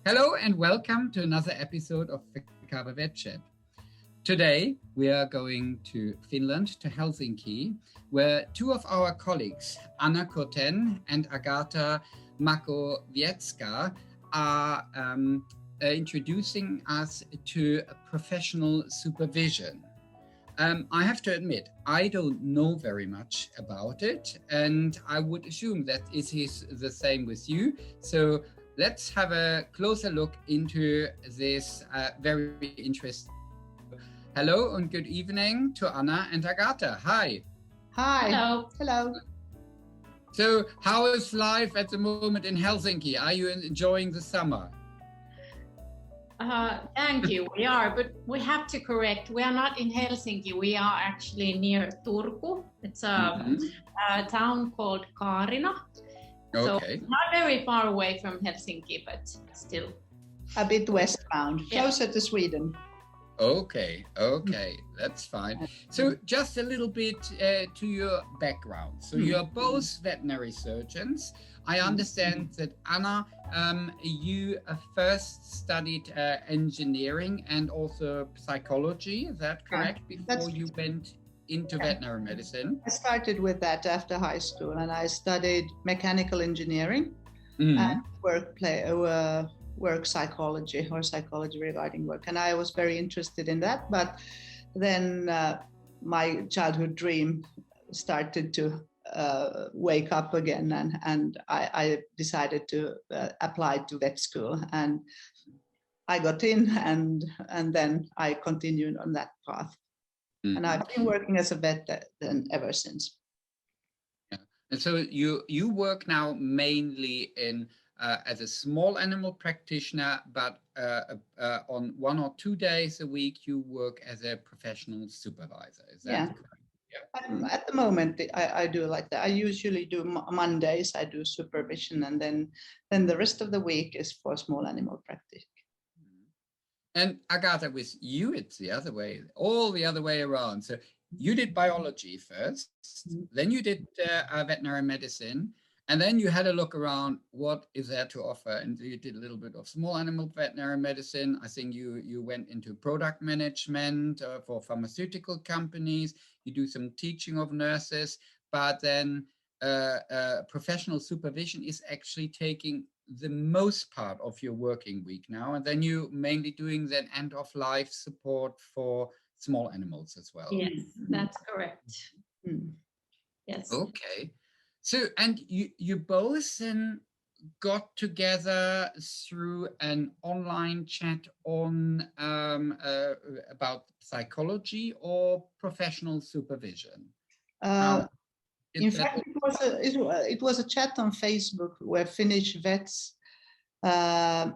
Hello and welcome to another episode of Fikava Vet Chat. Today we are going to Finland, to Helsinki, where two of our colleagues, Kurten and Agata Makowiecka, are introducing us to professional supervision. I have to admit, I don't know very much about it, and I would assume that it is the same with you. So let's have a closer look into this very interesting. Hello and good evening to Anna and Agata. Hi. Hi. Hello. Hello. So how is life at the moment in Helsinki? Are you enjoying the summer? Thank you. We are, but we have to correct. We are not in Helsinki. We are actually near Turku. It's a town called Kaarina. Okay. So not very far away from Helsinki, but still. A bit westbound, closer to Sweden. Okay, that's fine. So just a little bit to your background. So you're both veterinary surgeons. I understand that Anna, you first studied engineering and also psychology. Is that correct? Before you went into veterinary medicine? I started with that after high school, and I studied mechanical engineering and work psychology, or psychology regarding work. And I was very interested in that. But then my childhood dream started to wake up again, and I decided to apply to vet school, and I got in, and then I continued on that path. And I've been working as a vet then ever since. Yeah. And so you work now mainly in as a small animal practitioner, but on 1 or 2 days a week you work as a professional supervisor. Is that correct? Yeah. At the moment, I do like that. I usually do Mondays. I do supervision, and then the rest of the week is for small animal practice. And Agata, with you, it's the other way, all the other way around. So you did biology first, then you did veterinary medicine, and then you had a look around what is there to offer. And you did a little bit of small animal veterinary medicine. I think you went into product management for pharmaceutical companies. You do some teaching of nurses, but then professional supervision is actually taking the most part of your working week now, and then you mainly doing that end of life support for small animals as well. Yes, that's correct. Yes. Okay. So, and you both then got together through an online chat on about psychology or professional supervision? In fact, it was a chat on Facebook where Finnish vets, I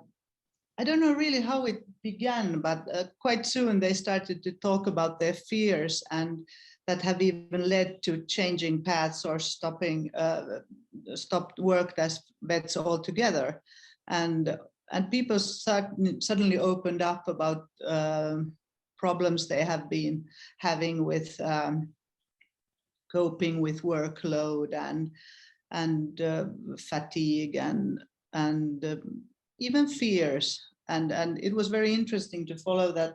don't know really how it began, but quite soon they started to talk about their fears, and that have even led to changing paths or stopped work as vets altogether. And people suddenly opened up about problems they have been having with coping with workload and fatigue and even fears, and it was very interesting to follow that,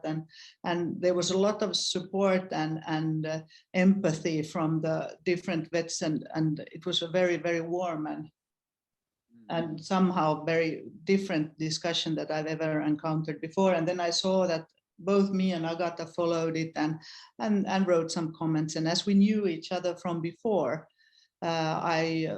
and there was a lot of support and empathy from the different vets, and it was a very, very warm and somehow very different discussion that I've ever encountered before. And then I saw that both me and Agata followed it and wrote some comments. And as we knew each other from before, I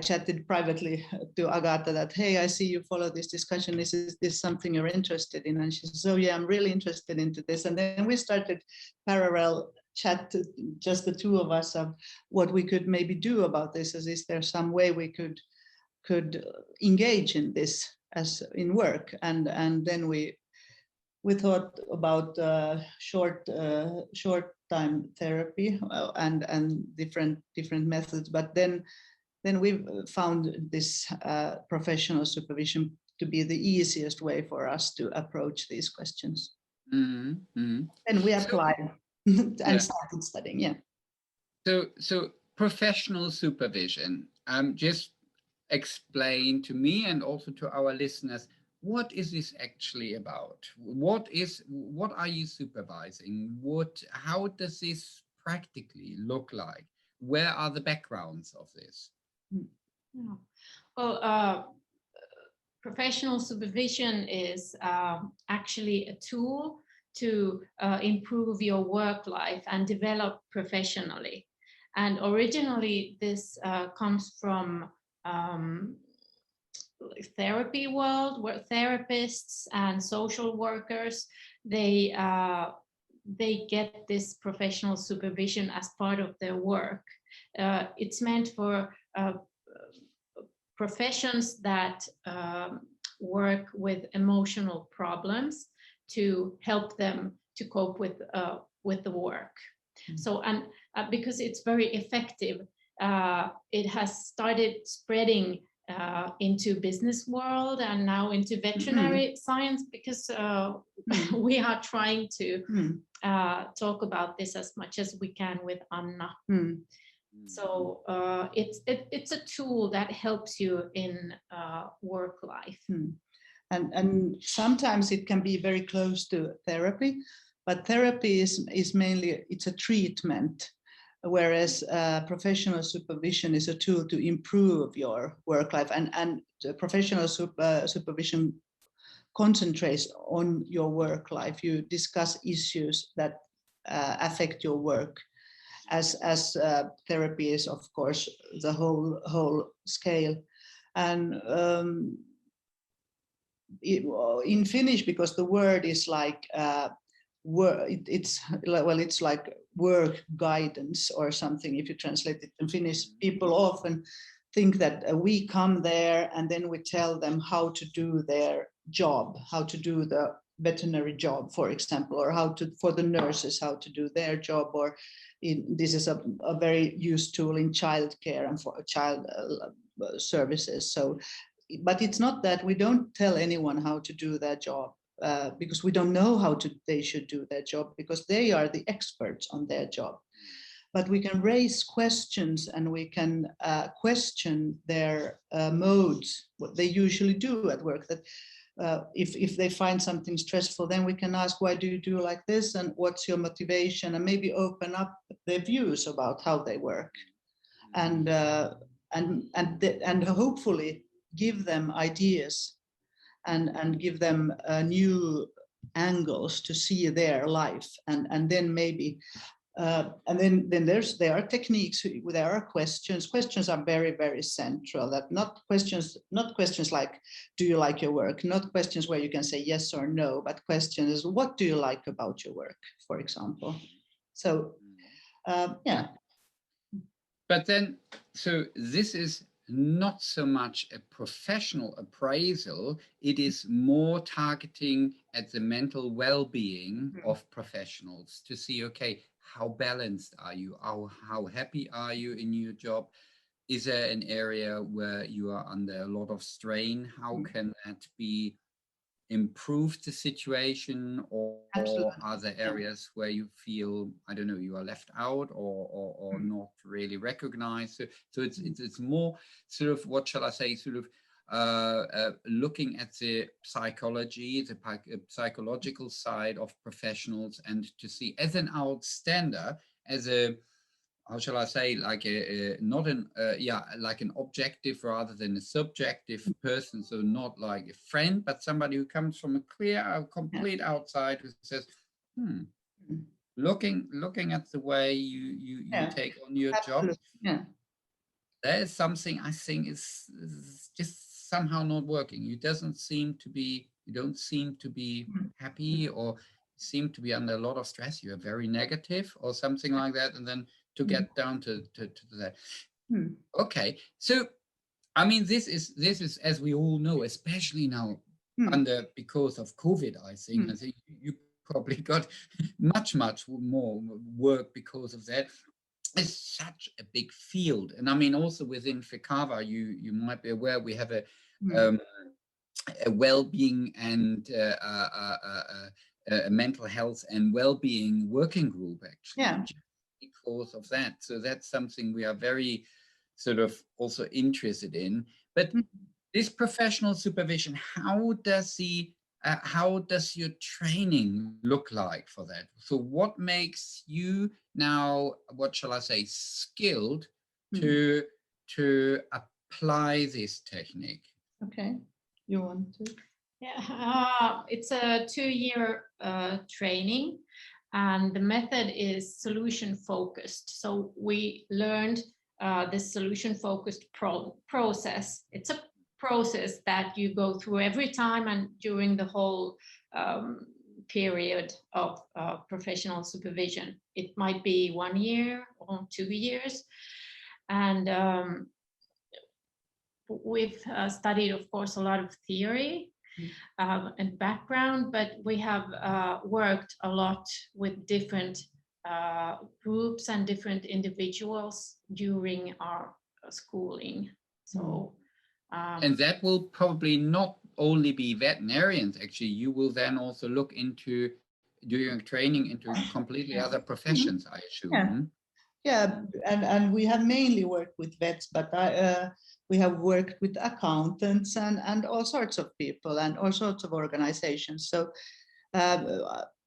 chatted privately to Agata that, hey, I see you follow this discussion. Is this something you're interested in? And she says, oh yeah, I'm really interested into this. And then we started parallel chat, just the two of us, of what we could maybe do about this. Is there some way we could engage in this as in work? And then we thought about short time therapy and different methods, but then we found this professional supervision to be the easiest way for us to approach these questions. And we applied and started studying. Yeah. So professional supervision. Just explain to me and also to our listeners, what is this actually about? What are you supervising? How does this practically look like? Where are the backgrounds of this? Yeah. Well, professional supervision is actually a tool to improve your work life and develop professionally. And originally, this comes from therapy world, where therapists and social workers they get this professional supervision as part of their work. It's meant for professions that work with emotional problems to help them to cope with the work. Mm-hmm. So, and because it's very effective, it has started spreading into business world and now into veterinary science, because we are trying to talk about this as much as we can with Anna. So it's a tool that helps you in work life. And sometimes it can be very close to therapy, but therapy is mainly, it's a treatment, whereas professional supervision is a tool to improve your work life, and professional supervision concentrates on your work life. You discuss issues that affect your work, as therapy is, of course, the whole scale. And in Finnish, because the word is like it's like work guidance or something. If you translate it in Finnish, people often think that we come there and then we tell them how to do their job, how to do the veterinary job, for example, or for the nurses how to do their job, or this is a very used tool in childcare and for child services. So, but it's not that we don't tell anyone how to do their job, because we don't know how they should do their job, because they are the experts on their job. But we can raise questions and we can question their modes, what they usually do at work. That if they find something stressful, then we can ask, why do you do like this, and what's your motivation, and maybe open up their views about how they work, and hopefully give them ideas and give them new angles to see their life, and then maybe and then there are techniques, there are questions. Questions are very, very central. That not questions like, do you like your work? Not questions where you can say yes or no, but questions, what do you like about your work, for example? So yeah. But then, so this is not so much a professional appraisal, it is more targeting at the mental well-being of professionals to see, okay, how balanced are you? How happy are you in your job? Is there an area where you are under a lot of strain? How can that be improved the situation, or are there areas where you feel, I don't know, you are left out or not really recognized? So it's more sort of, what shall I say, sort of looking at the psychology, the psychological side of professionals, and to see as an outstander, as a, how shall I say, like not an like an objective rather than a subjective person. So not like a friend, but somebody who comes from a complete outside, who says, looking at the way you take on your job, there is something I think is just somehow not working. You don't seem to be happy, or seem to be under a lot of stress. You are very negative or something like that, and then to get down to that. Okay, so I mean, this is as we all know, especially now because of COVID. I think you probably got much more work because of that. It's such a big field, and I mean also within Fikava, you might be aware we have a well-being and a mental health and well-being working group, actually, because of that. So that's something we are very sort of also interested in. But this professional supervision, how does your training look like for that? So what makes you now, what shall I say, skilled to apply this technique? Okay, you want to? Yeah, it's a 2-year training, and the method is solution focused. So we learned the solution focused process. It's a process that you go through every time and during the whole period of professional supervision. It might be 1 year or 2 years. And we've studied, of course, a lot of theory and background, but we have worked a lot with different groups and different individuals during our schooling. So, and that will probably not only be veterinarians. Actually, you will then also look into doing training into completely other professions, I assume. Yeah, and we have mainly worked with vets, but we have worked with accountants and all sorts of people and all sorts of organizations. So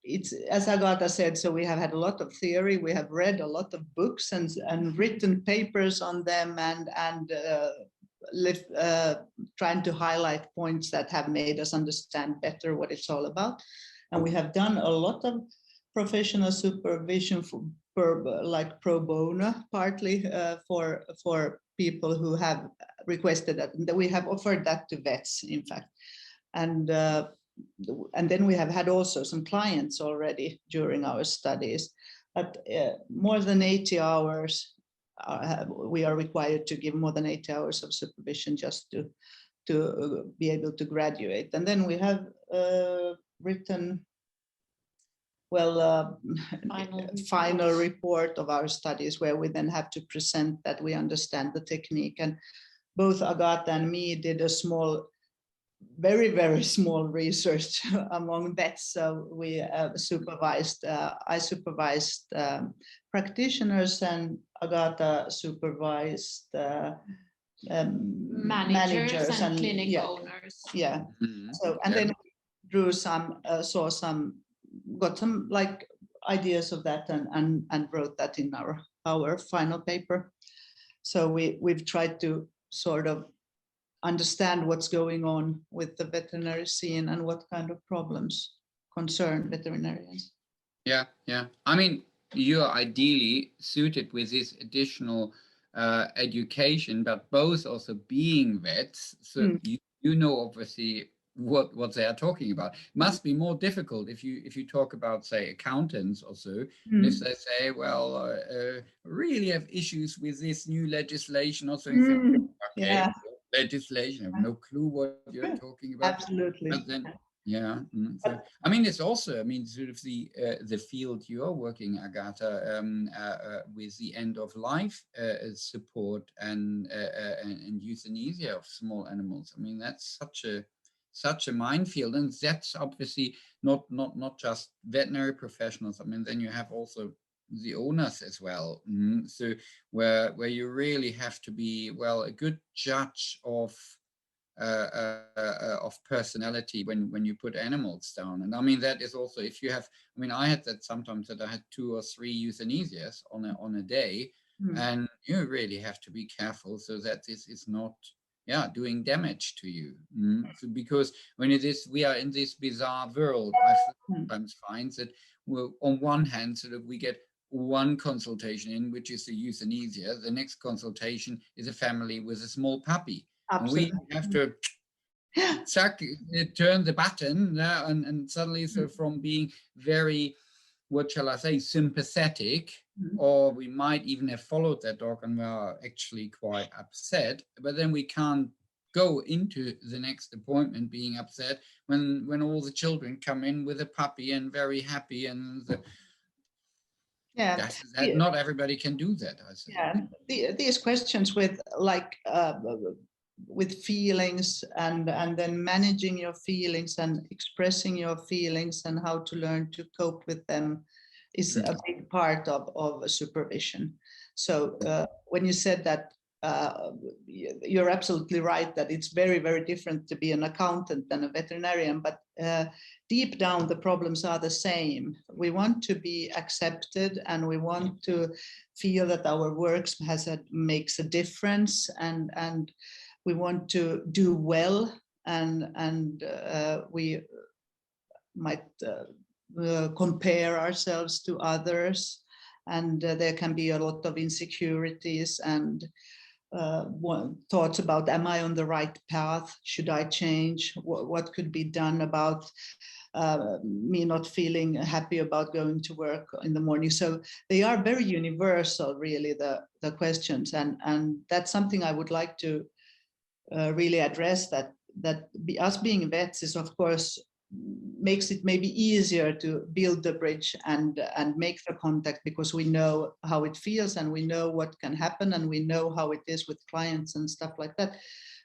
it's, as Agata said, so we have had a lot of theory. We have read a lot of books and written papers on them and trying to highlight points that have made us understand better what it's all about. And we have done a lot of professional supervision like pro bono, partly for people who have requested that. We have offered that to vets, in fact, and then we have had also some clients already during our studies. But more than 80 hours, we are required to give more than 80 hours of supervision just to be able to graduate. And then we have written final report of our studies, where we then have to present that we understand the technique. And both Agata and me did a small, very, very small research among vets. So we I supervised practitioners, and Agata supervised managers and clinic owners. Yeah. So, and then we drew some, got some like ideas of that and wrote that in our final paper. So we've tried to sort of understand what's going on with the veterinary scene and what kind of problems concern veterinarians. Yeah. I mean, you're ideally suited with this additional education, but both also being vets, so you know obviously what they are talking about. It must be more difficult if you talk about, say, accountants or so. And if they say, well, really have issues with this new legislation or so, you think, okay, yeah. Legislation, I have no clue what you're talking about. Absolutely. But then, so, I mean, it's also, I mean, sort of the field you are working, Agata, with the end of life support and euthanasia of small animals. I mean, that's such a minefield, and that's obviously not just veterinary professionals. I mean, then you have also the owners as well. So where you really have to be, well, a good judge of personality when you put animals down. And I mean, that is also, if you have, I mean, I had that sometimes, that I had 2 or 3 euthanasias on a day, and you really have to be careful so that this is not doing damage to you. So because when we are in this bizarre world, I sometimes find that on one hand, sort of, we get one consultation in, which is the euthanasia. The next consultation is a family with a small puppy. Absolutely. And we have to turn the button, and suddenly, so from being very, what shall I say, sympathetic, or we might even have followed that dog and were actually quite upset, but then we can't go into the next appointment being upset when all the children come in with a puppy and very happy, and not everybody can do that, I say. These questions with with feelings and then managing your feelings and expressing your feelings and how to learn to cope with them is a big part of supervision. So when you said that you're absolutely right that it's very, very different to be an accountant than a veterinarian, but deep down the problems are the same. We want to be accepted, and we want to feel that our work makes a difference, and we want to do well, and we might compare ourselves to others, and there can be a lot of insecurities and thoughts about, am I on the right path? Should I change? What could be done about me not feeling happy about going to work in the morning? So they are very universal, really, the questions, and that's something I would like to really address, that us being vets is, of course, makes it maybe easier to build the bridge and make the contact, because we know how it feels and we know what can happen and we know how it is with clients and stuff like that.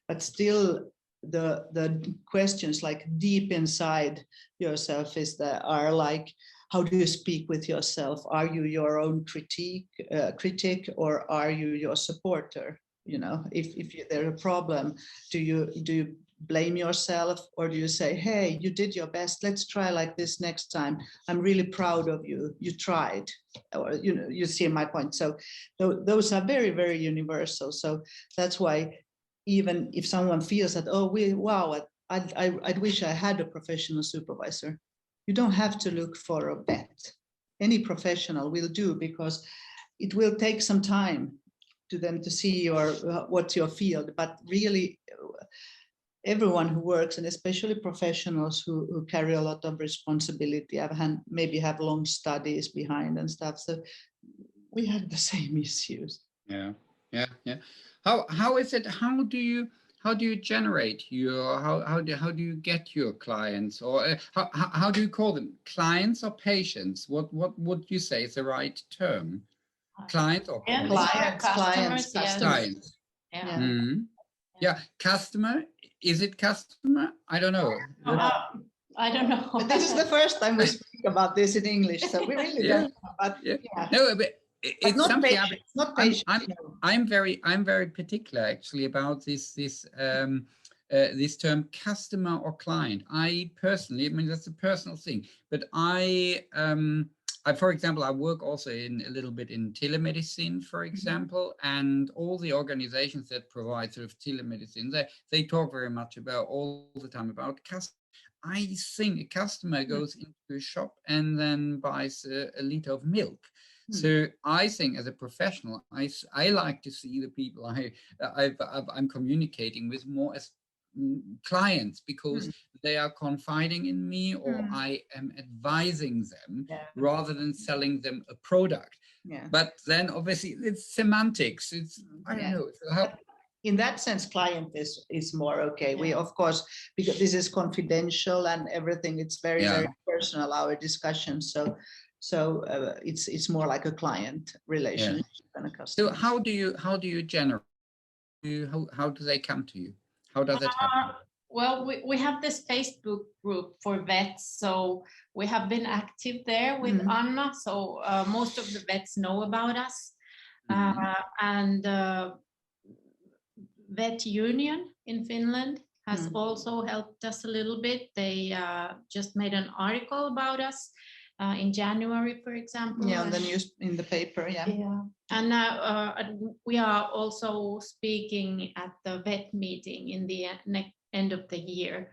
But still, the questions like deep inside yourself are like, how do you speak with yourself? Are you your own critic, or are you your supporter? You know, if there's a problem, do you blame yourself, or do you say, hey, you did your best, let's try like this next time, I'm really proud of you, you tried? Or, you know, you see my point. So those are very, very universal. So that's why, even if someone feels that, oh, I wish I had a professional supervisor, you don't have to look for a vet. Any professional will do, because it will take some time to them to see what's your field. But really, everyone who works, and especially professionals who carry a lot of responsibility, maybe have long studies behind and stuff. So we have the same issues. Yeah. How is it? How do you generate your how do you get your clients, or how do you call them, clients or patients? What would you say is the right term? Client or clients? Customers. Clients. Yeah. Mm-hmm. Yeah, customer. Is it customer? I don't know. I don't know. But this is the first time we speak about this in English, so we really don't know. But no, but it's not something. patient, not patient. I'm very particular actually about this term customer or client. I personally, I mean, that's a personal thing, but I, for example, I work also in a little bit in telemedicine, for example, and all the organizations that provide sort of telemedicine, they talk very much about all the time about customer. I think a customer goes into a shop and then buys a liter of milk. So I think, as a professional, I like to see the people I'm communicating with more as clients, because they are confiding in me, or I am advising them rather than selling them a product. But then obviously it's semantics. It's I don't know. So in that sense, client is more okay. We, of course, because this is confidential and everything, it's very, very personal, our discussion. So it's more like a client relationship than a customer. So how do you generate? How do they come to you? How does it happen? Well, we have this Facebook group for vets, so we have been active there with Anna. So most of the vets know about us, and Vet Union in Finland has also helped us a little bit. They just made an article about us in January, for example. Yeah, on the news, in the paper. Yeah. And we are also speaking at the vet meeting in the end of the year.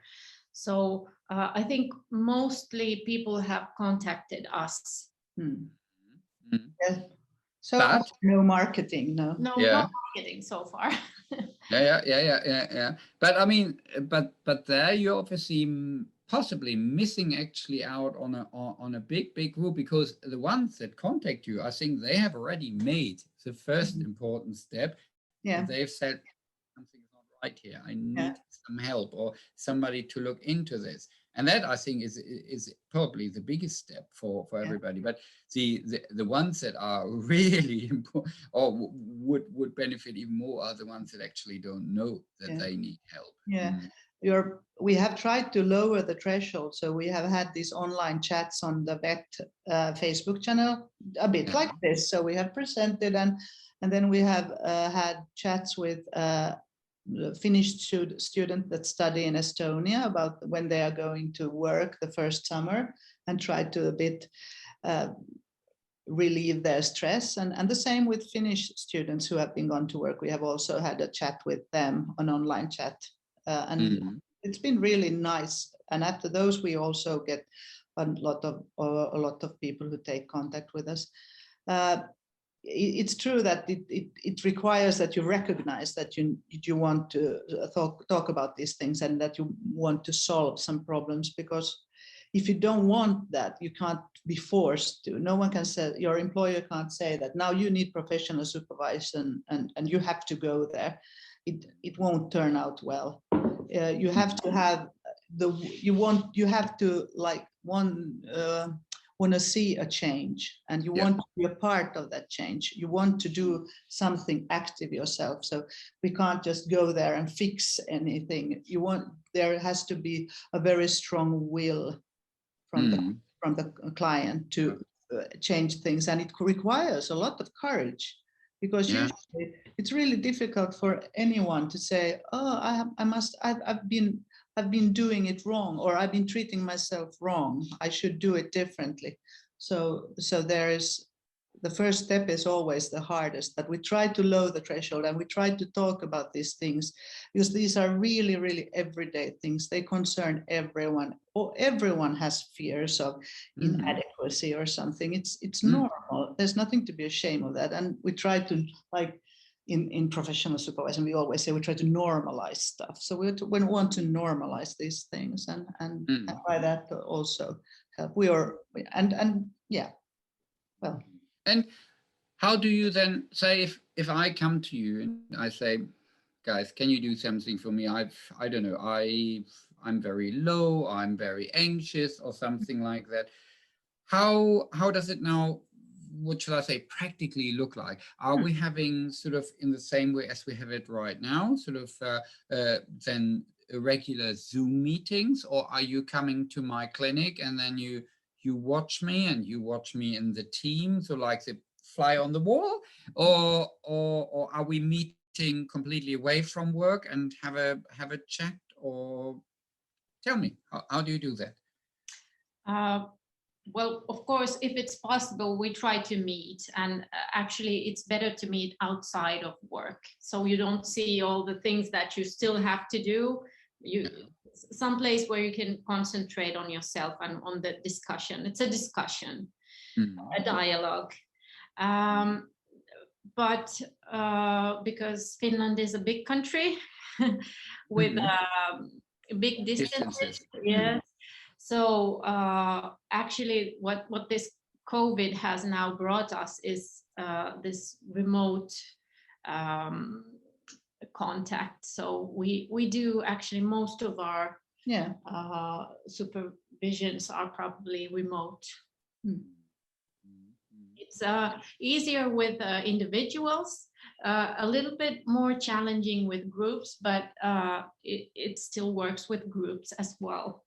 So I think mostly people have contacted us. Yeah. So no marketing, no marketing so far. Yeah. But I mean, but there you're obviously possibly missing actually out on a big group, because the ones that contact you, I think they have already made the first important step. Yeah. They've said something is not right here. I need some help or somebody to look into this. And that, I think, is probably the biggest step for everybody. But the ones that are really important or would benefit even more are the ones that actually don't know that they need help. Yeah. We have tried to lower the threshold. So we have had these online chats on the vet Facebook channel, a bit like this. So we have presented, And then we have had chats with Finnish students that study in Estonia about when they are going to work the first summer, and try to a bit relieve their stress. And the same with Finnish students who have been gone to work. We have also had a chat with them, an online chat. And it's been really nice. And after those, we also get a lot of people who take contact with us. It's true that it requires that you recognize that you want to talk about these things, and that you want to solve some problems, because if you don't want that, you can't be forced to. No one can say, your employer can't say that now you need professional supervision and you have to go there. It won't turn out well. You have to have want to see a change, and you want to be a part of that change. You want to do something active yourself. So we can't just go there and fix anything. There has to be a very strong will from the client to change things, and it requires a lot of courage, because usually it's really difficult for anyone to say, oh, I've been doing it wrong, or I've been treating myself wrong. I should do it differently. So there is, the first step is always the hardest, but we try to lower the threshold, and we try to talk about these things, because these are really, really everyday things. They concern everyone, or everyone has fears of inadequacy or something. It's normal. There's nothing to be ashamed of that. And we try to, like, in professional supervision, we always say we try to normalize stuff. So we want to normalize these things, and by that also help. And how do you then say, if I come to you and I say, guys, can you do something for me? I don't know, I'm very low, I'm very anxious, or something like that. How does it now, what shall I say, practically look like? Are we having sort of in the same way as we have it right now, sort of then regular Zoom meetings, or are you coming to my clinic and then you watch me and you watch me in the team, so like the fly on the wall, or are we meeting completely away from work and have a chat? Or tell me, how do you do that? Well, of course, if it's possible, we try to meet, and actually it's better to meet outside of work, so you don't see all the things that you still have to do. Some place where you can concentrate on yourself and on the discussion. It's a discussion, a dialogue. But because Finland is a big country with big distances, yes. So actually what this COVID has now brought us is this remote contact. So we do actually most of our supervisions are probably remote. It's easier with individuals, a little bit more challenging with groups, but it still works with groups as well.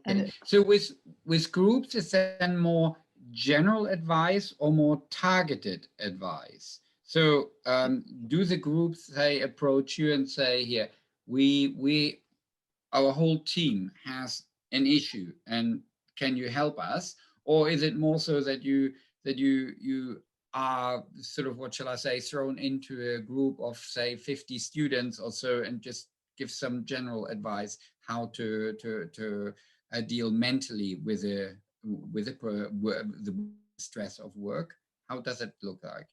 Okay. So with groups, is then more general advice or more targeted advice? So do the groups, say, approach you and say, here, our whole team has an issue, and can you help us? Or is it more so that you are sort of, what shall I say, thrown into a group of, say, 50 students or so, and just give some general advice how to deal mentally with the stress of work? How does it look like?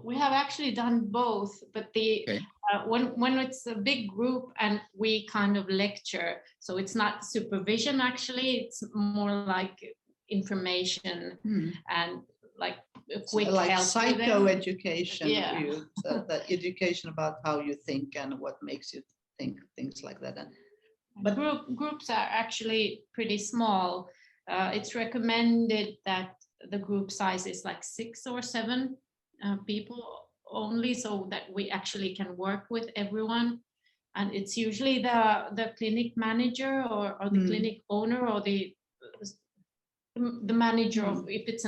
We have actually done both, but when it's a big group and we kind of lecture, so it's not supervision actually, it's more like information and like a quick like help, psychoeducation, the education about how you think and what makes you think, things like that. But groups are actually pretty small. It's recommended that the group size is like 6 or 7 people only, so that we actually can work with everyone. And it's usually the clinic manager or the clinic owner, or the manager of, if it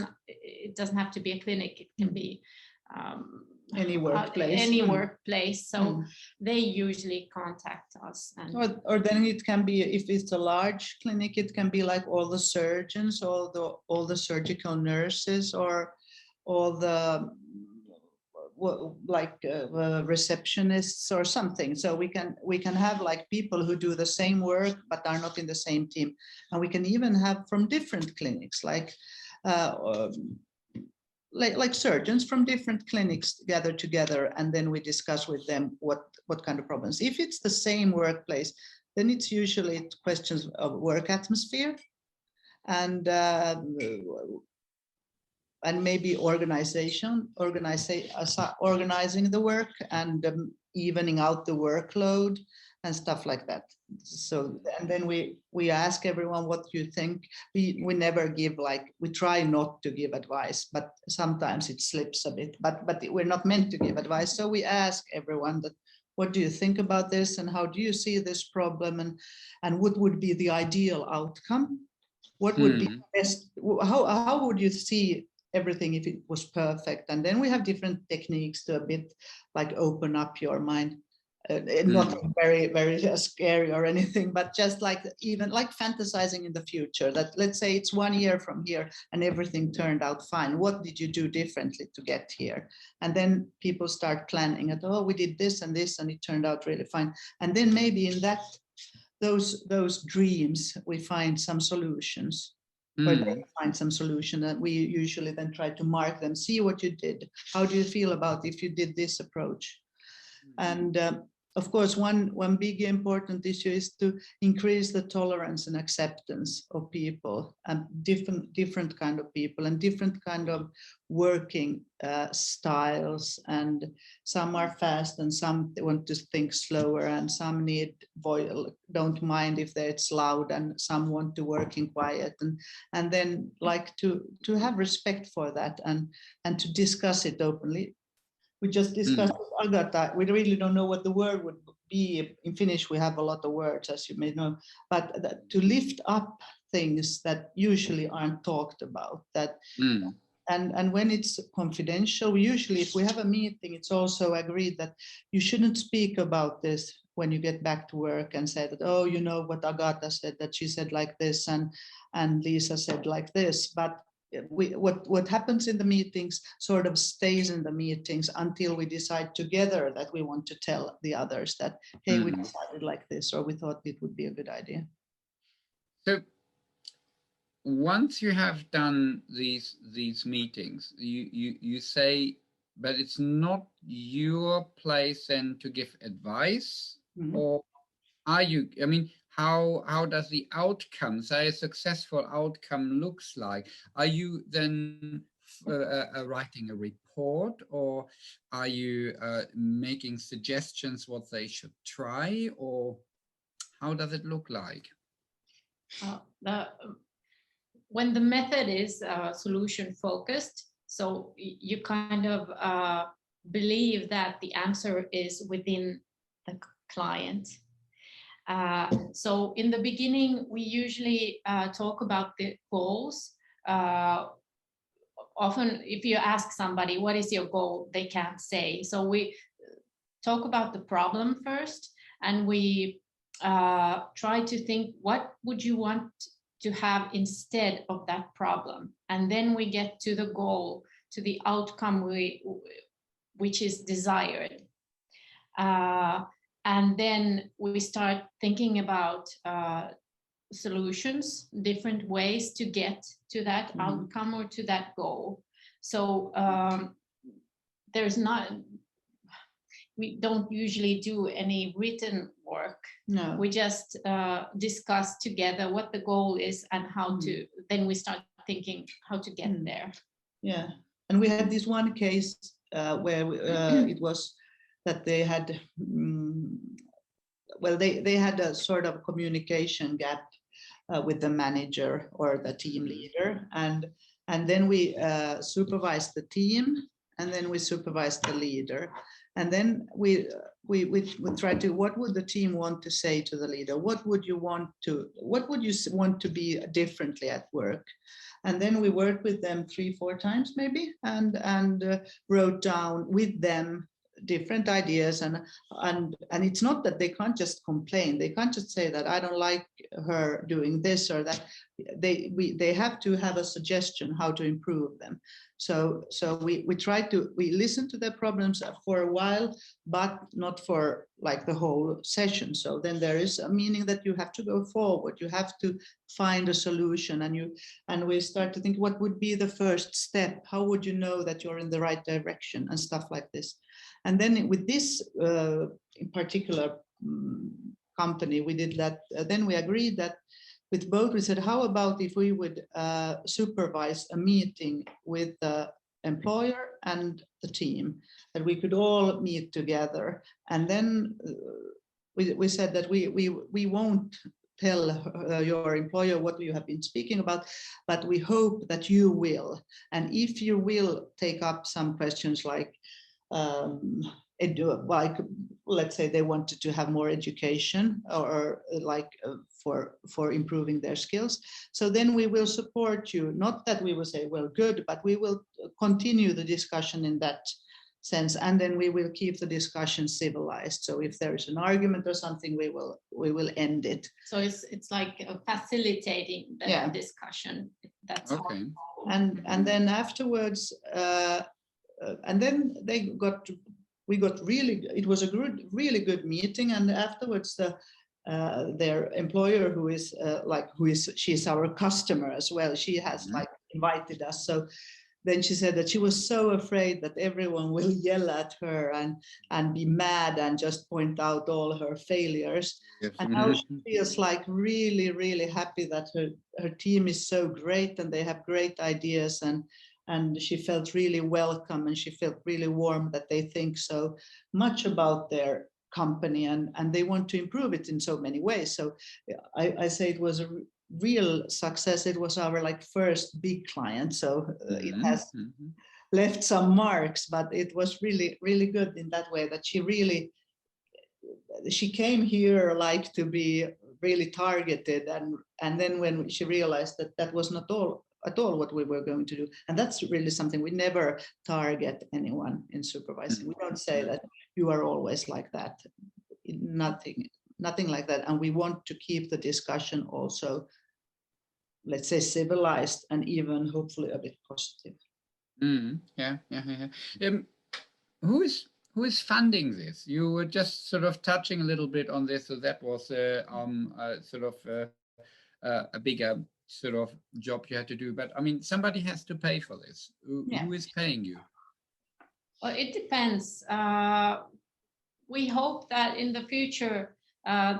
doesn't have to be a clinic, it can be any workplace. Any workplace. So they usually contact us. And or then it can be, if it's a large clinic, it can be like all the surgeons, all the surgical nurses, or all the receptionists or something. So we can have like people who do the same work but are not in the same team, and we can even have from different clinics, like surgeons from different clinics gather together, and then we discuss with them what kind of problems. If it's the same workplace, then it's usually questions of work atmosphere and maybe organizing the work, and evening out the workload and stuff like that. So, and then we ask everyone, what do you think? We never give, we try not to give advice, but sometimes it slips a bit, but we're not meant to give advice. So we ask everyone that, what do you think about this, and how do you see this problem, and what would be the ideal outcome? What would be best? How would you see everything if it was perfect? And then we have different techniques to a bit like open up your mind. Not very, very scary or anything, but just like even like fantasizing in the future, that let's say it's 1 year from here and everything turned out fine. What did you do differently to get here? And then people start planning at, oh, we did this and it turned out really fine. And then maybe in those dreams, we find some solutions. Or they find some solution, that we usually then try to mark them, see what you did. How do you feel about if you did this approach? And of course, one big important issue is to increase the tolerance and acceptance of people, and different kind of people and different kind of working styles. And some are fast, and some want to think slower, and some don't mind if it's loud, and some want to work in quiet. And then like to have respect for that, and to discuss it openly. We just discussed with Agata. We really don't know what the word would be. In Finnish, we have a lot of words, as you may know, but to lift up things that usually aren't talked about. And when it's confidential, usually if we have a meeting, it's also agreed that you shouldn't speak about this when you get back to work and say that, oh, you know what Agata said, that she said like this, and Lisa said like this. But what happens in the meetings sort of stays in the meetings until we decide together that we want to tell the others that, hey, we decided like this, or we thought it would be a good idea. So once you have done these meetings, you say, but it's not your place then to give advice, or are you? I mean, how does the outcome, say a successful outcome, looks like? Are you then writing a report, or are you making suggestions what they should try, or how does it look like? When the method is solution focused, so you kind of believe that the answer is within the client. So in the beginning, we usually talk about the goals. Often, if you ask somebody, what is your goal? They can't say. So we talk about the problem first, and we try to think, what would you want to have instead of that problem? And then we get to the goal, to the outcome which is desired. And then we start thinking about solutions, different ways to get to that outcome or to that goal. So we don't usually do any written work. No. We just discuss together what the goal is and how to, then we start thinking how to get there. Yeah. And we had this one case where it was that they had, they had a sort of communication gap with the manager or the team leader. And then we supervised the team, and then we supervise the leader. And then we try to, what would the team want to say to the leader? What would you want to be differently at work? And then we worked with them 3-4 times maybe, and wrote down with them different ideas, and it's not that they can't just complain. They can't just say that I don't like her doing this or that. They have to have a suggestion how to improve them. So we listen to their problems for a while, but not for like the whole session. So then there is a meaning that you have to go forward. You have to find a solution, and we start to think, what would be the first step? How would you know that you're in the right direction, and stuff like this. And then with this in particular company, we did that. Then we agreed that with both, we said, how about if we would supervise a meeting with the employer and the team, that we could all meet together. And then we said that we won't tell your employer what you have been speaking about, but we hope that you will. And if you will take up some questions like let's say they wanted to have more education or for improving their skills. So then we will support you. Not that we will say, well, good, but we will continue the discussion in that sense. And then we will keep the discussion civilized. So if there is an argument or something, we will end it. So it's like facilitating the discussion. That's okay. And then afterwards, and then it was a really good meeting. And afterwards, their employer, she's our customer as well, she has invited us. So then she said that she was so afraid that everyone will yell at her and be mad and just point out all her failures. Yes. And now she feels like really, really happy that her team is so great and they have great ideas, and she felt really welcome, and she felt really warm that they think so much about their company, and they want to improve it in so many ways. So I say it was a real success. It was our first big client. So it has left some marks, but it was really, really good in that way, that she came here to be really targeted. And then when she realized that that was not at all what we were going to do. And that's really something. We never target anyone in supervising. We don't say that you are always like that. Nothing like that. And we want to keep the discussion also, let's say, civilized and even hopefully a bit positive. Who is funding this? You were just sort of touching a little bit on this. So that was a bigger sort of job you had to do, but I mean, somebody has to pay for this. Who is paying you? Well, it depends. We hope that in the future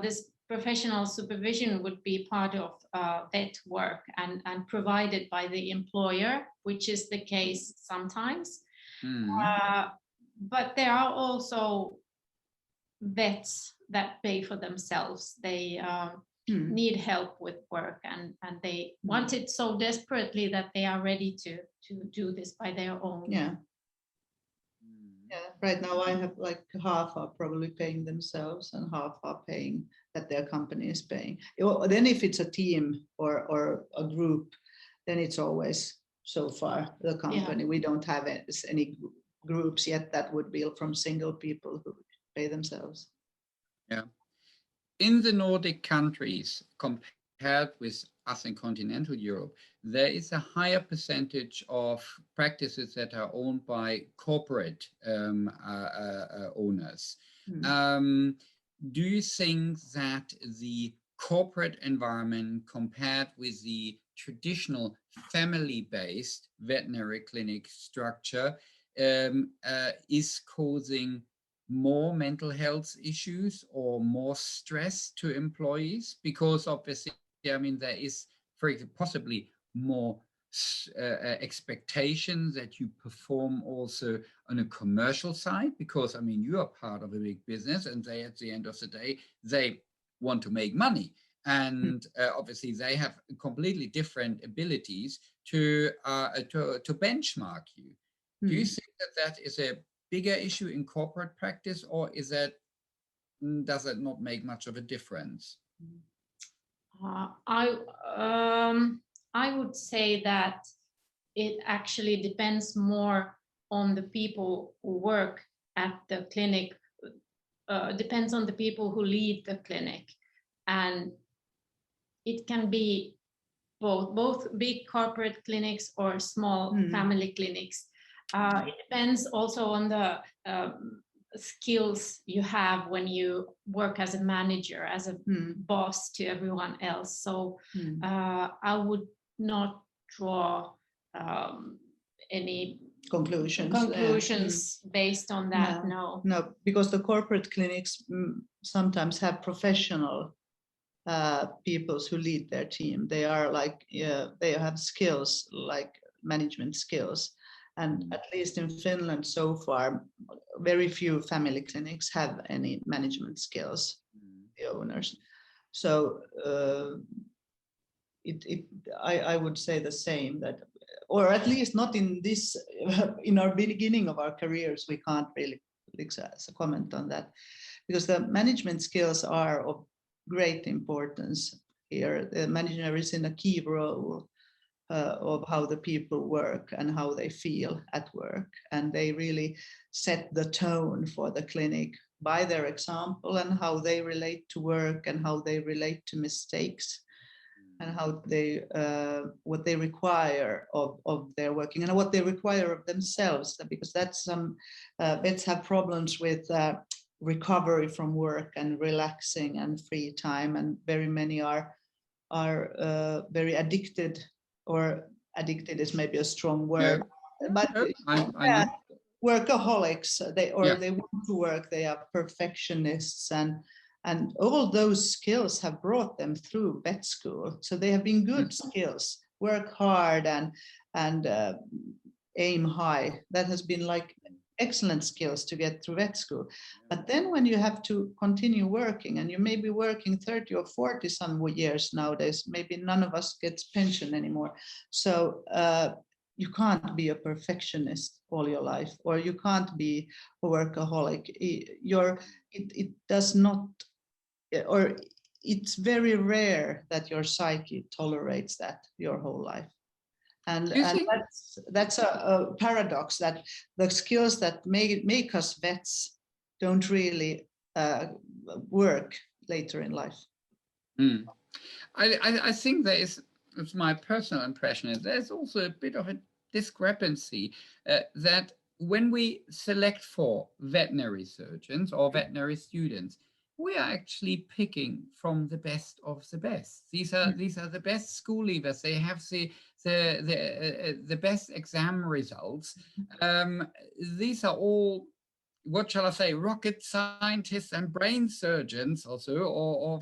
this professional supervision would be part of vet work and provided by the employer, which is the case sometimes. But there are also vets that pay for themselves. They need help with work, and they want it so desperately that they are ready to do this by their own. Right now I have half are probably paying themselves and half are paying that their company is paying. Then if it's a team or a group, then it's always so far the company. We don't have any groups yet that would be from single people who pay themselves. In the Nordic countries, compared with us in continental Europe, there is a higher percentage of practices that are owned by corporate owners. Do you think that the corporate environment compared with the traditional family-based veterinary clinic structure is causing more mental health issues or more stress to employees? Because obviously, I mean, there is possibly more expectation that you perform also on a commercial side, because I mean, you are part of a big business and they, at the end of the day, they want to make money. And obviously they have completely different abilities to benchmark you. Do you think that that is a bigger issue in corporate practice, or does it not make much of a difference? I would say that it actually depends more on the people who work at the clinic, depends on the people who lead the clinic. And it can be both big corporate clinics or small family clinics. It depends also on the skills you have when you work as a manager, as a boss to everyone else. So I would not draw any conclusions based on that. No, because the corporate clinics sometimes have professional people who lead their team. They are like they have skills like management skills, and at least in Finland so far, very few family clinics have any management skills, the owners. So I would say the same, that, or at least not in this, in our beginning of our careers, we can't really comment on that, because the management skills are of great importance here. The manager is in a key role of how the people work and how they feel at work, and they really set the tone for the clinic by their example and how they relate to work and how they relate to mistakes and how they what they require of their working and what they require of themselves, because that's some vets have problems with recovery from work and relaxing and free time, and very many are very addicted, or addicted is maybe a strong word, but I know. Workaholics. They want to work. They are perfectionists, and all those skills have brought them through vet school. So they have been good skills. Work hard and aim high. That has been like excellent skills to get through vet school. But then when you have to continue working, and you may be working 30 or 40 some years nowadays, maybe none of us gets pension anymore. So you can't be a perfectionist all your life, or you can't be a workaholic. It does not, or it's very rare that your psyche tolerates that your whole life. And that's a paradox, that the skills that make us vets don't really work later in life. I think there is, it's my personal impression, is there's also a bit of a discrepancy that when we select for veterinary surgeons or veterinary students, we are actually picking from the best of the best. These are the best school leavers. They have the best exam results. These are all, what shall I say, rocket scientists and brain surgeons also, or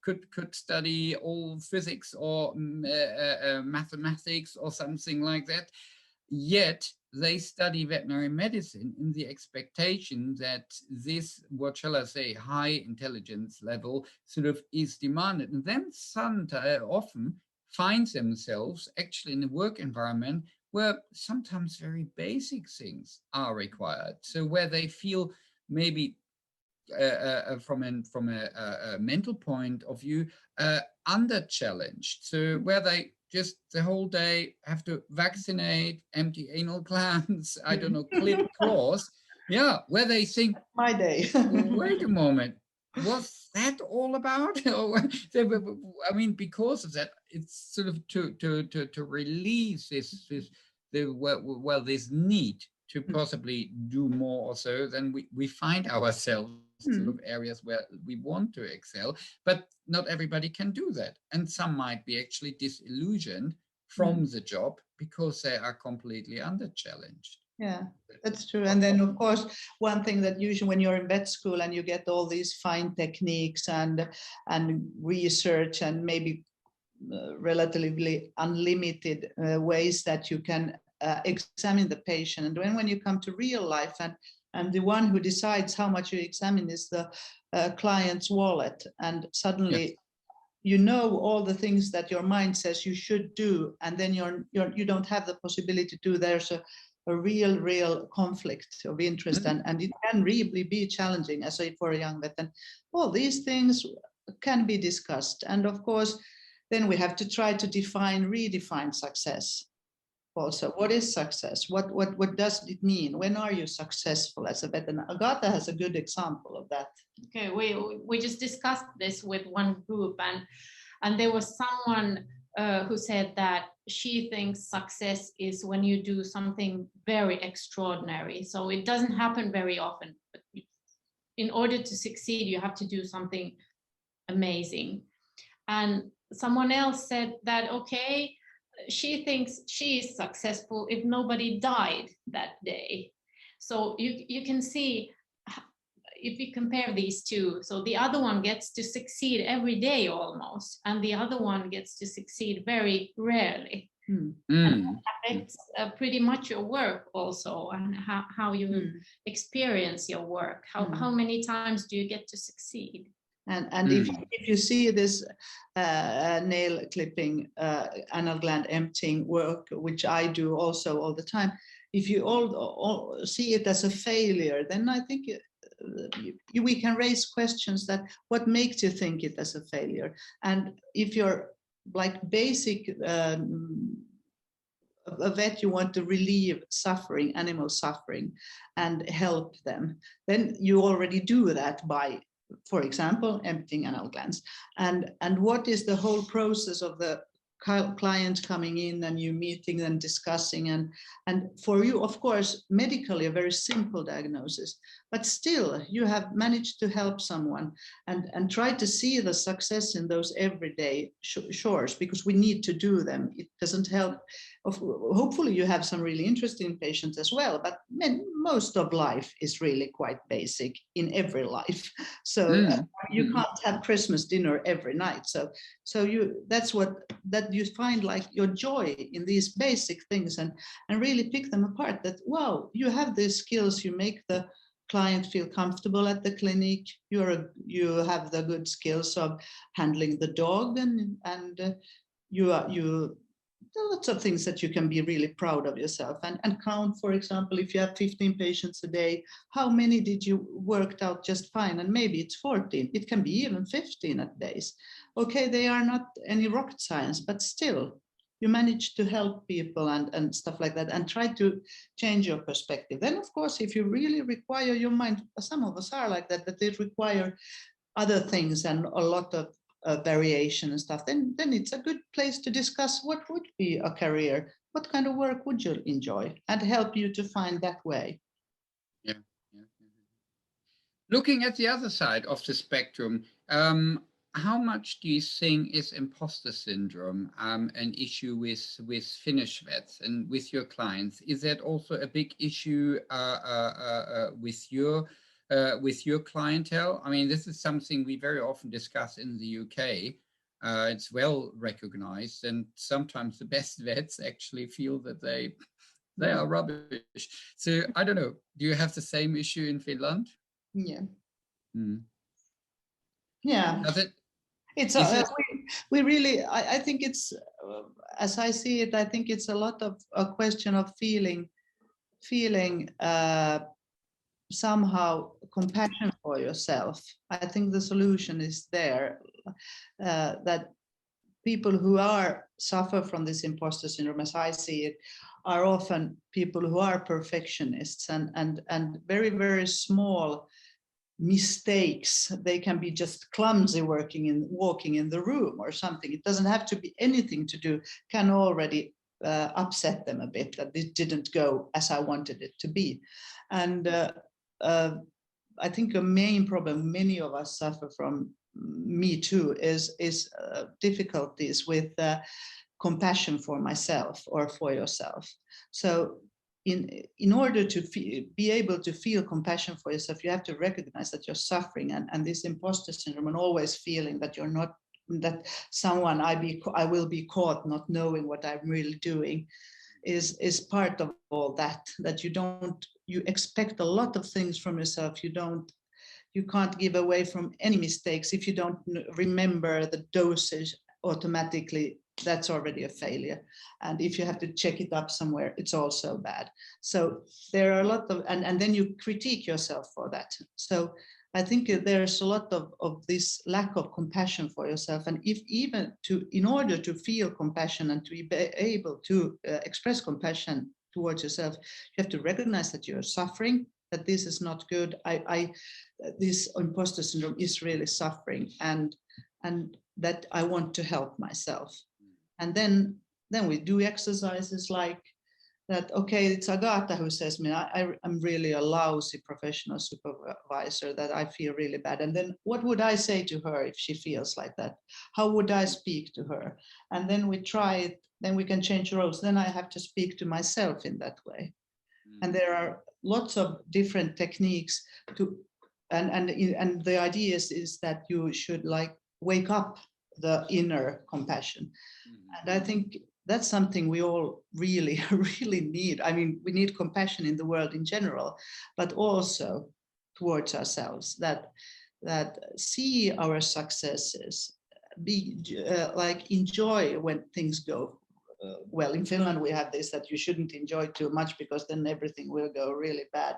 could study all physics or mathematics or something like that. Yet they study veterinary medicine in the expectation that this, what shall I say, high intelligence level sort of is demanded. And then often find themselves actually in a work environment where sometimes very basic things are required. So where they feel maybe from a mental point of view, under-challenged. So where they just the whole day have to vaccinate, empty anal glands, I don't know, clip claws. Yeah, where they think, my day. Wait a moment, what's that all about? I mean, because of that, it's sort of to release this need to possibly do more or so, then we find ourselves sort of areas where we want to excel, but not everybody can do that. And some might be actually disillusioned from the job because they are completely under-challenged. Yeah, that's true. And then, of course, one thing that usually when you're in vet school and you get all these fine techniques and research and maybe relatively unlimited ways that you can examine the patient. And when you come to real life, and the one who decides how much you examine is the client's wallet, and suddenly you know all the things that your mind says you should do, and then you don't have the possibility to do. There's a real conflict of interest, and it can really be challenging as for a young vet. And all these things can be discussed. And of course, then we have to try to redefine success. Also, what is success? What does it mean? When are you successful as a vet? And Agata has a good example of that. Okay, we just discussed this with one group, and there was someone who said that she thinks success is when you do something very extraordinary. So it doesn't happen very often, but in order to succeed, you have to do something amazing. And someone else said that, okay, she thinks she is successful if nobody died that day. So you can see, if you compare these two, so the other one gets to succeed every day almost, and the other one gets to succeed very rarely. And that affects pretty much your work also, and how you experience your work. How many times do you get to succeed? And if you see this nail clipping, anal gland emptying work, which I do also all the time, if you all see it as a failure, then I think we can raise questions that what makes you think it as a failure. And if you're like basic a vet, you want to relieve suffering, animal suffering, and help them, then you already do that by, for example, emptying anal glands. And what is the whole process of the client coming in and you meeting and discussing, and for you, of course, medically a very simple diagnosis, but still you have managed to help someone, and try to see the success in those everyday chores, because we need to do them. It doesn't help. Hopefully you have some really interesting patients as well, but most of life is really quite basic in every life. So you can't have Christmas dinner every night. So that's that you find like your joy in these basic things, and really pick them apart. That, wow, you have these skills, you make the client feel comfortable at the clinic, you have the good skills of handling the dog, and you lots of things that you can be really proud of yourself, and count, for example, if you have 15 patients a day, how many did you worked out just fine? And maybe it's 14, it can be even 15 at days. Okay, they are not any rocket science, but still you manage to help people and stuff like that, and try to change your perspective. Then of course, if you really require your mind, some of us are like that they require other things and a lot of variation and stuff, then it's a good place to discuss what would be a career, what kind of work would you enjoy, and help you to find that way. Yeah. Looking at the other side of the spectrum, how much do you think is imposter syndrome an issue with Finnish vets and with your clients? Is that also a big issue with your clientele? I mean, this is something we very often discuss in the UK. It's well recognized, and sometimes the best vets actually feel that they are rubbish. So I don't know. Do you have the same issue in Finland? Yeah. Does it? It's we really. I think it's as I see it. I think it's a lot of a question of feeling somehow compassion for yourself. I think the solution is there, that people who suffer from this imposter syndrome, as I see it, are often people who are perfectionists, and very, very small mistakes. They can be just clumsy walking in the room or something. It doesn't have to be anything to do, can already upset them a bit, that it didn't go as I wanted it to be. And I think a main problem many of us suffer from, me too, is difficulties with compassion for myself or for yourself. So in order to be able to feel compassion for yourself, you have to recognize that you're suffering, and this imposter syndrome, and always feeling that you're not, that someone I will be caught not knowing what I'm really doing, is part of all that you expect a lot of things from yourself. You can't give away from any mistakes. If you don't remember the dosage automatically, that's already a failure. And if you have to check it up somewhere, it's also bad. So there are a lot of, and then you critique yourself for that. So I think there's a lot of this lack of compassion for yourself. And if even in order to feel compassion and to be able to express compassion towards yourself, you have to recognize that you're suffering, that this is not good. This imposter syndrome is really suffering, and that I want to help myself. And then we do exercises like that. Okay, it's Agata who says me, I'm really a lousy professional supervisor, that I feel really bad. And then what would I say to her if she feels like that? How would I speak to her? And then we try it, then we can change roles. Then I have to speak to myself in that way. And there are lots of different techniques to, and the idea is that you should like wake up the inner compassion. And I think that's something we all really, really need. I mean, we need compassion in the world in general, but also towards ourselves, that see our successes, be like enjoy when things go well. In Finland, we have this, that you shouldn't enjoy too much because then everything will go really bad,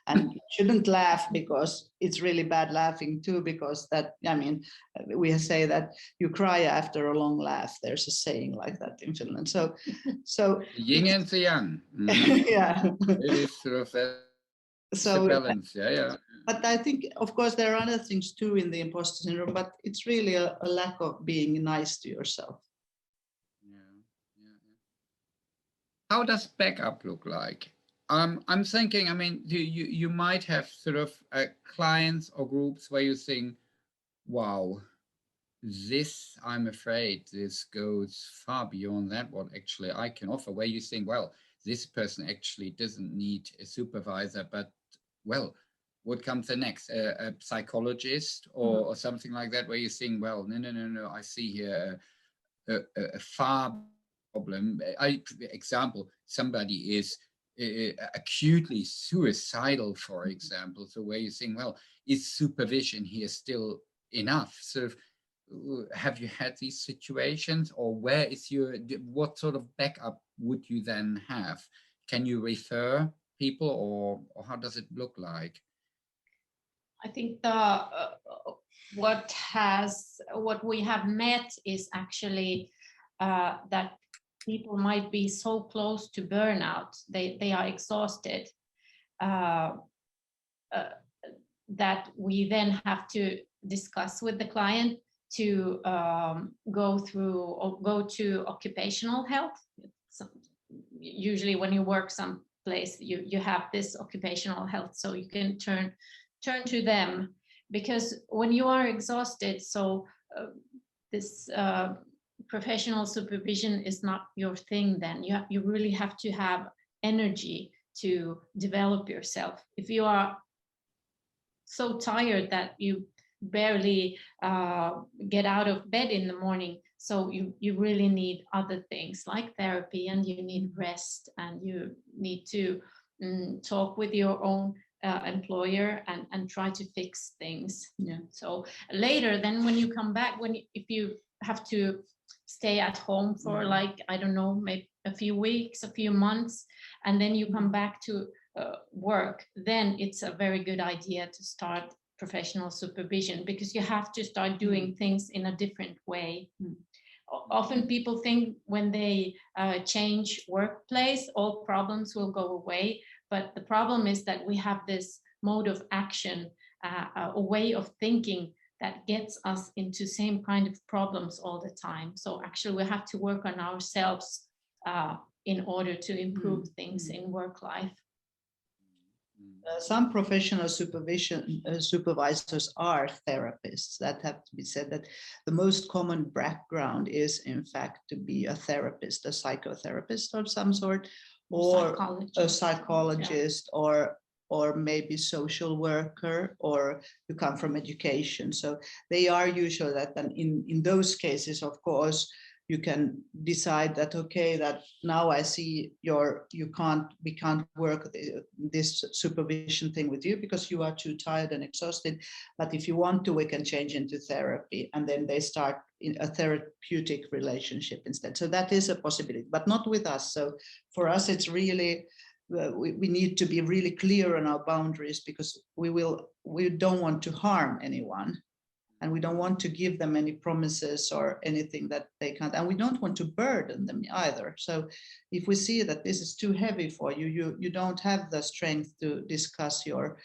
and you shouldn't laugh because it's really bad laughing too, because that, I mean, we say that you cry after a long laugh. There's a saying like that in Finland. So yin and the yang. Yeah. It is sort of So balance. Yeah. But I think, of course, there are other things too in the imposter syndrome, but it's really a lack of being nice to yourself. How does backup look like? I'm thinking, I mean, you might have sort of clients or groups where you think, wow, this, I'm afraid, this goes far beyond that, what actually I can offer, where you think, well, this person actually doesn't need a supervisor, but, well, what comes the next? A psychologist or something like that, where you think, well, no, I see here a far problem. Example, somebody is acutely suicidal, for example. So where you think, well, is supervision here still enough? So have you had these situations, or where is what sort of backup would you then have? Can you refer people, or how does it look like? I think what we have met is actually that people might be so close to burnout, they are exhausted, that we then have to discuss with the client to go to occupational health. So usually when you work someplace, you have this occupational health, so you can turn to them, because when you are exhausted, so this professional supervision is not your thing, then you really have to have energy to develop yourself. If you are so tired that you barely get out of bed in the morning, so you really need other things like therapy, and you need rest, and you need to talk with your own employer and try to fix things. Yeah. So later, then when you come back, if you have to stay at home for like, I don't know, maybe a few weeks, a few months, and then you come back to work, then it's a very good idea to start professional supervision, because you have to start doing things in a different way. Often people think when they change workplace, all problems will go away. But the problem is that we have this mode of action, a way of thinking that gets us into same kind of problems all the time. So actually we have to work on ourselves in order to improve things in work life. Some professional supervisors are therapists. That have to be said, that the most common background is in fact to be a therapist, a psychotherapist of some sort, or a psychologist, or maybe social worker, or you come from education. So they are usually that. And in those cases, of course, you can decide that, okay, that now I see we can't work this supervision thing with you because you are too tired and exhausted. But if you want to, we can change into therapy. And then they start in a therapeutic relationship instead. So that is a possibility, but not with us. So for us, it's really, we need to be really clear on our boundaries, because we don't want to harm anyone. And we don't want to give them any promises or anything that they can't. And we don't want to burden them either. So if we see that this is too heavy for you, you don't have the strength to discuss your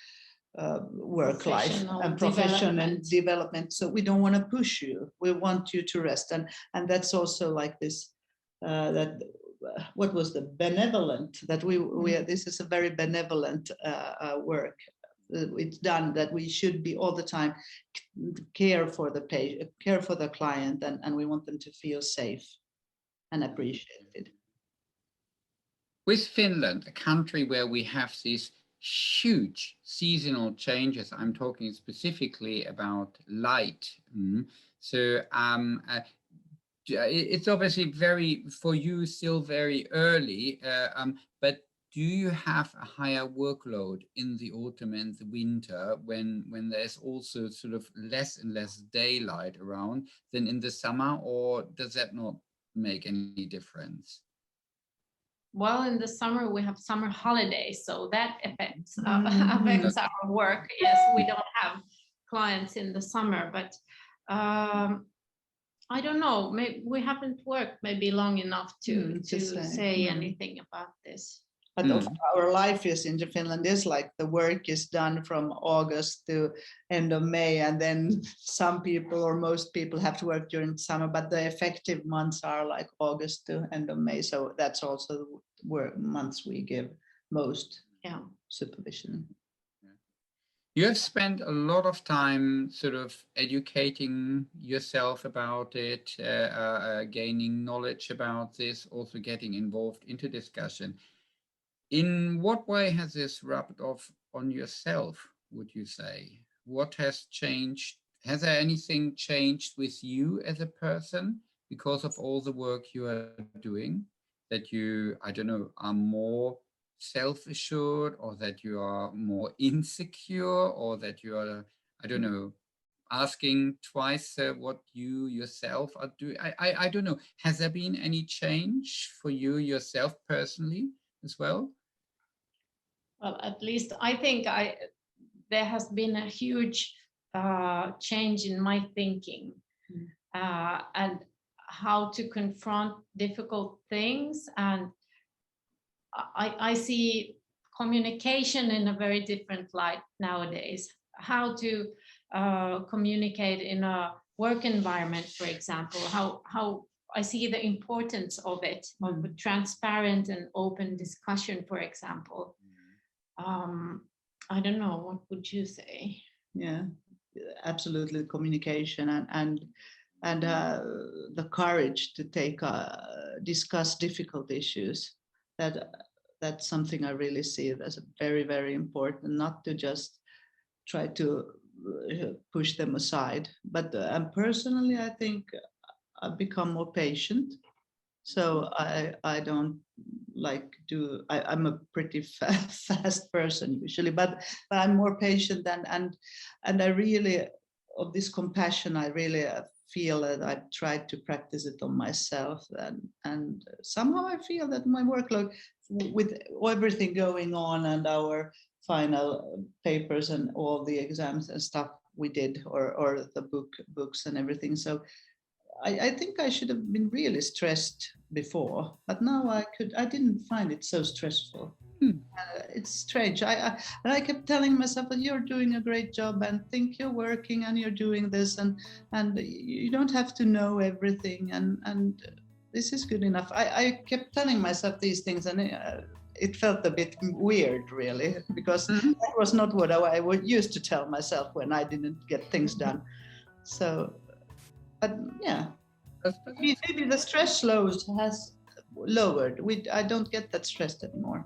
work life and profession and development. So we don't want to push you. We want you to rest. And that's also like this, what was the benevolent, that this is a very benevolent work. It's done that we should be all the time care for the patient, care for the client, and we want them to feel safe and appreciated. With Finland, a country where we have these huge seasonal changes, I'm talking specifically about light. So it's obviously for you still very early, but do you have a higher workload in the autumn and the winter when there's also sort of less and less daylight around than in the summer, or does that not make any difference? Well, in the summer we have summer holidays, so that affects our work. Yes, we don't have clients in the summer, but I don't know. Maybe we haven't worked maybe long enough to say anything about this. But our life is in Finland is like the work is done from August to end of May, and then some people or most people have to work during summer, but the effective months are like August to end of May. So that's also the work months we give most supervision. You have spent a lot of time sort of educating yourself about it, gaining knowledge about this, also getting involved into discussion. In what way has this rubbed off on yourself, would you say? What has changed? Has there anything changed with you as a person because of all the work you are doing? That you, I don't know, are more self-assured, or that you are more insecure, or that you are, I don't know, asking twice what you yourself are doing? I don't know. Has there been any change for you yourself personally as well? Well, at least I think there has been a huge change in my thinking and how to confront difficult things. And I see communication in a very different light nowadays. How to communicate in a work environment, for example, how I see the importance of it, of a transparent and open discussion, for example. I don't know, what would you say? Yeah, absolutely, communication and the courage to discuss difficult issues. That's something I really see as very, very important, not to just try to push them aside. But personally, I think I've become more patient. So I don't like I'm a pretty fast person usually, but I'm more patient and I really, of this compassion, I really feel that I've tried to practice it on myself, and somehow I feel that my workload, with everything going on and our final papers and all the exams and stuff we did, or the books and everything, so I think I should have been really stressed before, but now I didn't find it so stressful. It's strange. I kept telling myself that you're doing a great job, and think you're working and you're doing this, and you don't have to know everything, and this is good enough. I kept telling myself these things, and it felt a bit weird, really, because that was not what I used to tell myself when I didn't get things done. So. But yeah, maybe the stress has lowered. I don't get that stressed anymore.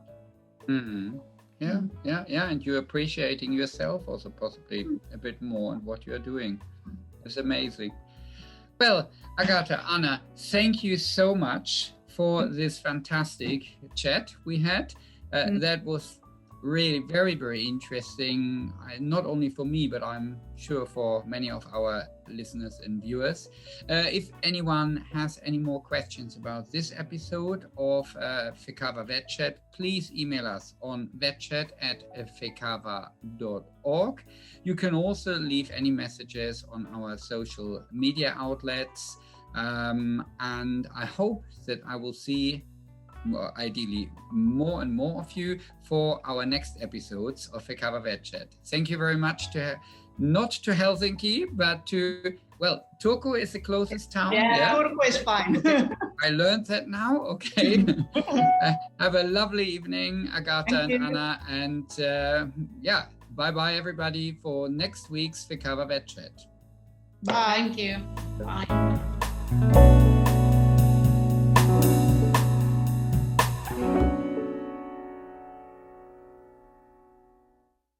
Yeah, and you're appreciating yourself also possibly a bit more and what you're doing. It's amazing. Well, Agata, Anna, thank you so much for this fantastic chat we had. That was really very, very interesting, not only for me, but I'm sure for many of our listeners and viewers. If anyone has any more questions about this episode of Fekava Vet Chat, please email us on vetchat@fekava.org. You can also leave any messages on our social media outlets. And I hope that I will see ideally more and more of you for our next episodes of Fekava Vet Chat. Thank you very much not to Helsinki, but to, well, Turku is the closest town. Yeah, Turku is fine. I learned that now. Okay. Have a lovely evening, Agata and Anna. And bye-bye everybody for next week's Fekava Vet Chat. Bye. Thank you. Bye.